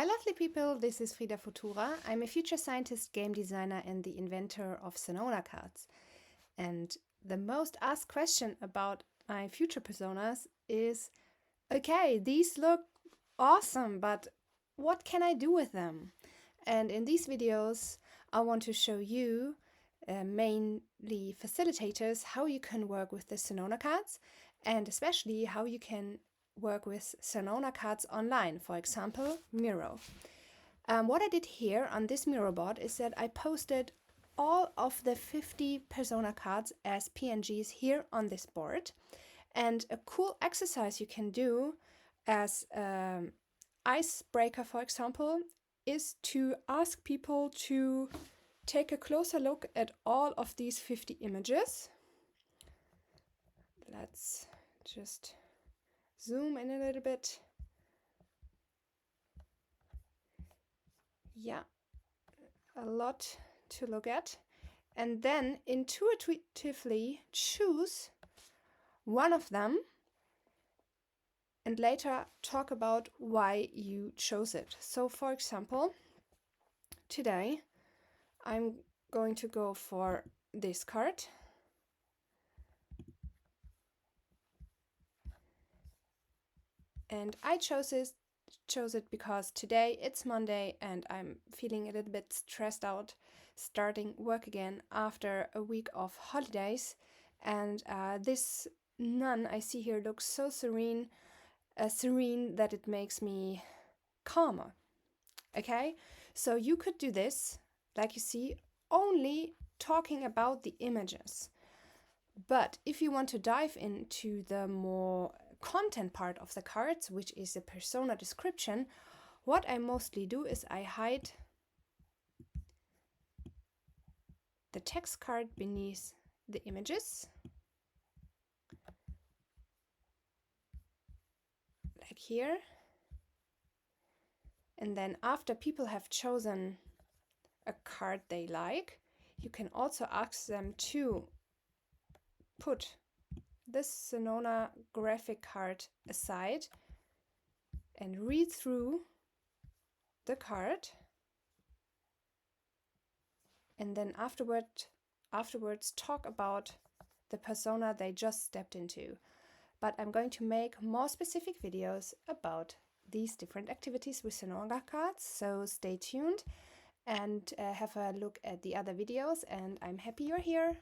lovely people, this is Frida Futura. I'm a future scientist, game designer and the inventor of Scenona Cards. And the most asked question about my future personas is, okay, these look awesome, but what can I do with them? And in these videos, I want to show you, mainly facilitators, how you can work with the Scenona Cards and especially how you can work with Scenona Cards online, for example, Miro. What I did here on this Miro board is that I posted all of the 50 persona cards as PNGs here on this board. And a cool exercise you can do as Icebreaker, for example, is to ask people to take a closer look at all of these 50 images. Let's just zoom in a little bit. Yeah, a lot to look at. And then intuitively choose one of them and later talk about why you chose it. So for example, today I'm going to go for this card. And I chose it because today it's Monday and I'm feeling a little bit stressed out starting work again after a week of holidays. And this nun I see here looks so serene that it makes me calmer. Okay, so you could do this, like you see, only talking about the images. But if you want to dive into the more content part of the cards, which is the persona description, what I mostly do is I hide the text card beneath the images, like here. And then after people have chosen a card they like, you can also ask them to put this Scenona graphic card aside and read through the card, and then afterwards talk about the persona they just stepped into. But I'm going to make more specific videos about these different activities with Scenona Cards, so stay tuned and have a look at the other videos, and I'm happy you're here.